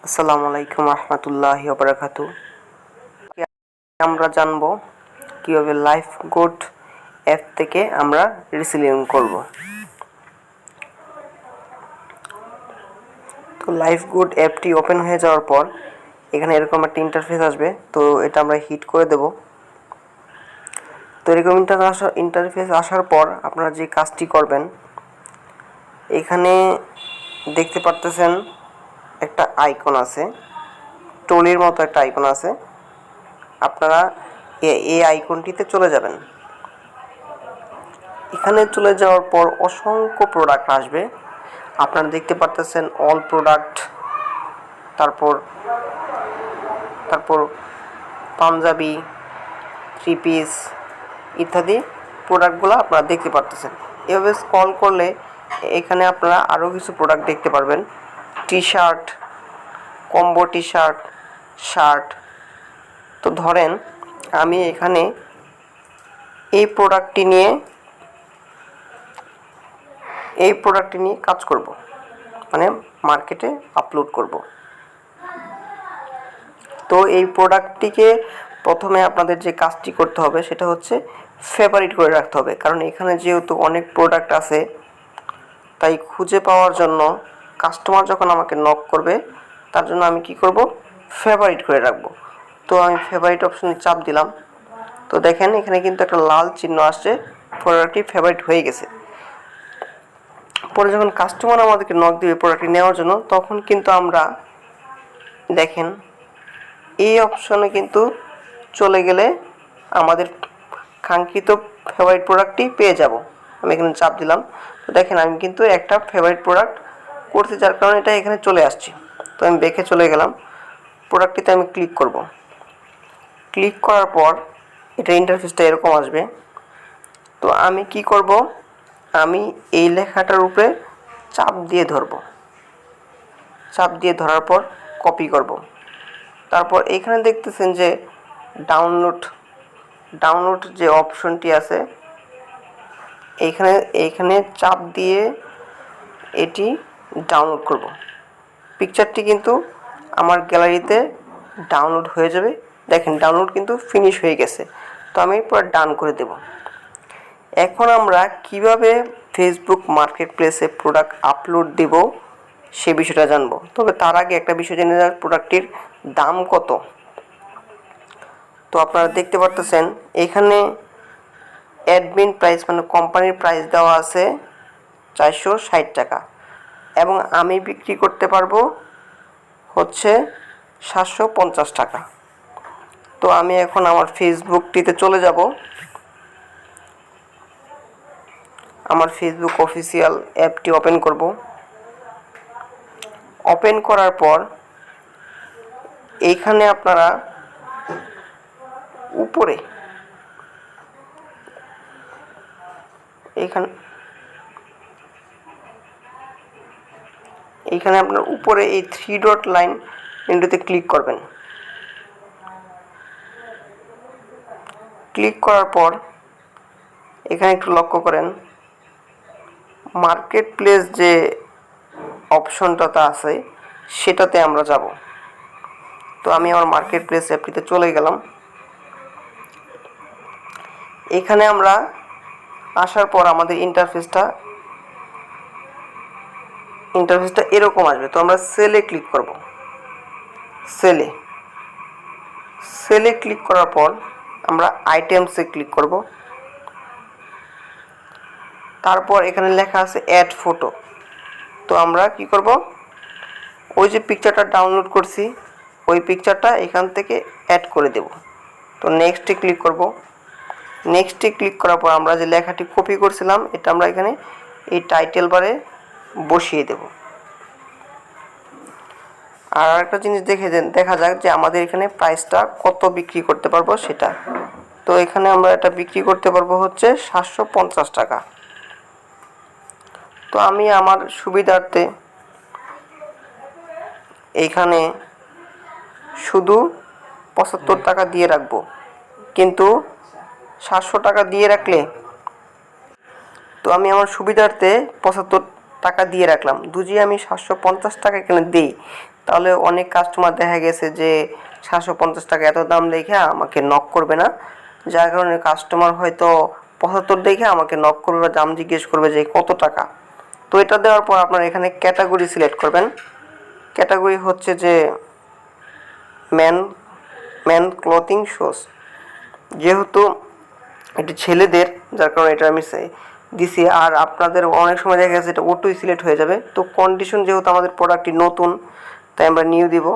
আসসালামু আলাইকুম রহমতুল্লাহি ওয়া বারাকাতুহু। আমরা জানব কিভাবে লাইফ গোট অ্যাপ থেকে আমরা রিসেলিং করব। তো লাইফ গোট অ্যাপটি ওপেন হয়ে যাওয়ার পর এখানে এরকম একটা ইন্টারফেস আসবে। তো এটা আমরা হিট করে দেব। তো এরকম ইন্টারফেস আসার পর আপনারা যে কাজটি করবেন, এখানে দেখতে পারতেছেন একটা আইকন আছে, ট্রলির মতো একটা আইকন আছে। আপনারা এই আইকনটিতে চলে যাবেন। এখানে চলে যাওয়ার পর অসংখ্য প্রোডাক্ট আসবে। আপনারা দেখতে পারতেছেন অল প্রোডাক্ট, তারপর পাঞ্জাবি, থ্রি পিস ইত্যাদি প্রোডাক্টগুলো আপনারা দেখতে পারতেছেন। এভাবে স্ক্রল করলে এখানে আপনারা আরও কিছু প্রোডাক্ট দেখতে পারবেন। T shirt, combo T shirt, shirt. তো ধরেন আমি এখানে এই প্রোডাক্টটি নিয়ে কাজ করব, মানে মার্কেটে আপলোড করব। তো এই প্রোডাক্টটিকে প্রথমে আপনাদের যে কাজটি করতে হবে সেটা হচ্ছে ফেভারিট করে রাখতে হবে। কারণ এখানে যেহেতু অনেক প্রোডাক্ট আছে, তাই খুঁজে পাওয়ার জন্য কাস্টমার যখন আমাকে নক করবে, তার জন্য আমি কি করব, ফেভারিট করে রাখব। তো আমি ফেভারিট অপশনে চাপ দিলাম। তো দেখেন এখানে কিন্তু একটা লাল চিহ্ন আসছে, প্রোডাক্টটি ফেভারিট হয়ে গেছে। পরে যখন কাস্টমার আমাদেরকে নক দিবে প্রোডাক্টটি নেওয়ার জন্য, তখন কিন্তু আমরা দেখেন এই অপশনে কিন্তু চলে গেলে আমাদের কাঙ্ক্ষিত ফেভারিট প্রোডাক্টটি পেয়ে যাব। আমি এখানে চাপ দিলাম। তো দেখেন আমি কিন্তু একটা ফেভারিট প্রোডাক্ট করতে, যার কারণে এটা এখানে চলে আসছে। তো আমি ব্যাকে চলে গেলাম, প্রোডাক্টটিতে আমি ক্লিক করব। ক্লিক করার পর এটা ইন্টারফেসটা এরকম আসবে। তো আমি কি করব, আমি এই লেখাটার উপরে চাপ দিয়ে ধরব। চাপ দিয়ে ধরার পর কপি করব। তারপর এখানে দেখতেছেন যে ডাউনলোড যে অপশনটি আছে, এইখানে চাপ দিয়ে এটি ডাউনলোড করব। পিকচারটি কিন্তু আমার গ্যালারিতে ডাউনলোড হয়ে যাবে। দেখেন ডাউনলোড কিন্তু ফিনিশ হয়ে গেছে। তো আমি পুরো ডান করে দেব। এখন আমরা কিভাবে ফেসবুক মার্কেট প্লেসে প্রোডাক্ট আপলোড দেব সে বিষয়টা জানবো। তবে তার আগে একটা বিষয় জেনে যাক, প্রোডাক্টটির দাম কত। তো আপনারা দেখতে পারতেছেন এখানে অ্যাডমিন প্রাইস, মানে কোম্পানির প্রাইস দেওয়া আছে 460 টাকা, এবং আমি বিক্রি করতে পারবো হচ্ছে 750 টাকা। তো আমি এখন আমার ফেসবুকটিতে চলে যাব। আমার ফেসবুক অফিসিয়াল অ্যাপটি ওপেন করব। ওপেন করার পর এইখানে আপনারা উপরে এইখানে আপনার উপরে এই 3 ডট লাইন উইন্ডোতে ক্লিক করবেন। ক্লিক করার পর এখানে একটু লক্ষ্য করেন, মার্কেট প্লেস যে অপশনটাতে আছে সেটাতে আমরা যাব। তো আমি আমার মার্কেট প্লেস অ্যাপটিতে চলে গেলাম। এখানে আমরা আসার পর আমাদের ইন্টারফেসটা এরকম আসবে। তো আমরা সেলে ক্লিক করব। সেলে ক্লিক করার পর আমরা আইটেমসে ক্লিক করব। তারপর এখানে লেখা আছে অ্যাড ফটো। তো আমরা কি করব, ওই যে পিকচারটা ডাউনলোড করছি ওই পিকচারটা এখান থেকে অ্যাড করে দেব। তো নেক্সটে ক্লিক করব। নেক্সটে ক্লিক করার পর আমরা যে লেখাটি কপি করছিলাম এটা আমরা এখানে এই টাইটেল বারে বসিয়ে দেব। আর একটা জিনিস দেখা যাক যে আমাদের এখানে প্রাইসটা কত বিক্রি করতে পারবো সেটা। তো এখানে আমরা এটা বিক্রি করতে পারবো হচ্ছে 750 টাকা। তো আমি আমার সুবিধার্থে এইখানে শুধু 75 টাকা দিয়ে রাখবো, কিন্তু 700 টাকা দিয়ে রাখলে, তো আমি আমার সুবিধার্থে 75 টাকা দিয়ে রাখলাম। যদি আমি 750 টাকা এখানে দিই, তাহলে অনেক কাস্টমার দেখা গেছে যে 750 টাকা এত দাম দেখে আমাকে নক করবে না, যার কারণে কাস্টমার হয়তো 75 দেখে আমাকে নক করবে বা দাম জিজ্ঞেস করবে যে কত টাকা। তো এটা দেওয়ার পর আপনার এখানে ক্যাটাগরি সিলেক্ট করবেন। ক্যাটাগরি হচ্ছে যে ম্যান ক্লথিং শোস, যেহেতু এটি ছেলেদের, যার কারণে এটা আমি দিছি। আর আপনাদের অনেক সময় দেখা গেছে এটা অটোই সিলেক্ট হয়ে যাবে। তো কন্ডিশন যেহেতু আমাদের প্রোডাক্টটি নতুন, তাই আমরা নিউ দিব।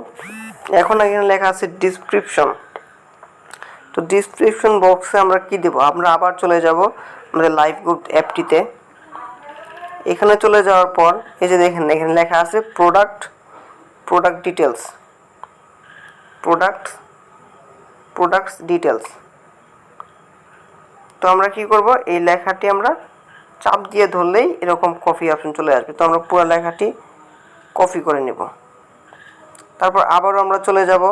এখন এখানে লেখা আছে ডিসক্রিপশন। তো ডিসক্রিপশন বক্সে আমরা কি দেব, আমরা আবার চলে যাব আমাদের লাইভ গ্রুপ অ্যাপটিতে। এখানে চলে যাওয়ার পর এই যে দেখেন এখানে লেখা আছে প্রোডাক্ট ডিটেলস। তো আমরা কি করব, এই লেখাটি আমরা চাপ দিয়ে ধরলেই এরকম কপি অপশন চলে আসবে। তো আমরা পুরো লেখাটি কপি করে নেব। তারপর আবারও আমরা চলে যাব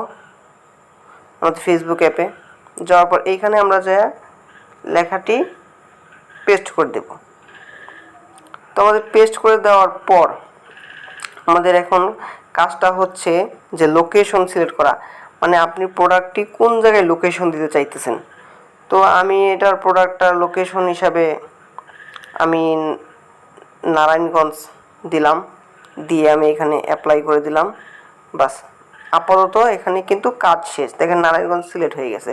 আমাদের ফেসবুক অ্যাপে। যাওয়ার পর এইখানে আমরা যা লেখাটি পেস্ট করে দেব। তো আমাদের পেস্ট করে দেওয়ার পর আমাদের এখন কাজটা হচ্ছে যে লোকেশন সিলেক্ট করা, মানে আপনি প্রোডাক্টটি কোন জায়গায় লোকেশন দিতে চাইতেছেন। তো আমি এটার প্রোডাক্টটার লোকেশন হিসাবে আমি নারায়ণগঞ্জ দিলাম, দিয়ে আমি এখানে অ্যাপ্লাই করে দিলাম। বাস, আপাতত এখানে কিন্তু কাজ শেষ। দেখেন নারায়ণগঞ্জ সিলেক্ট হয়ে গেছে।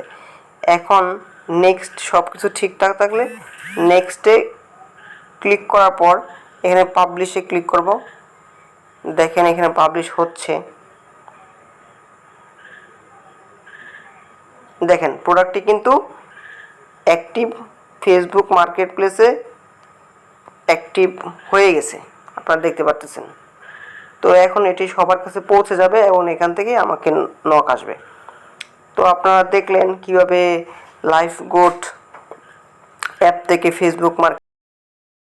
এখন নেক্সট সব কিছু ঠিকঠাক থাকলে নেক্সটে ক্লিক করার পর এখানে পাবলিশে ক্লিক করব। দেখেন এখানে পাবলিশ হচ্ছে। দেখেন প্রোডাক্টটি কিন্তু অ্যাক্টিভ, ফেসবুক মার্কেট প্লেসে অ্যাক্টিভ হয়ে গেছে, আপনারা দেখতে পাচ্ছেন। তো এখন এটি সবার কাছে পৌঁছে যাবে এবং এখান থেকে আমাকে নক আসবে। তো আপনারা দেখলেন কিভাবে লাইভ গোট অ্যাপ থেকে ফেসবুক মার্কেট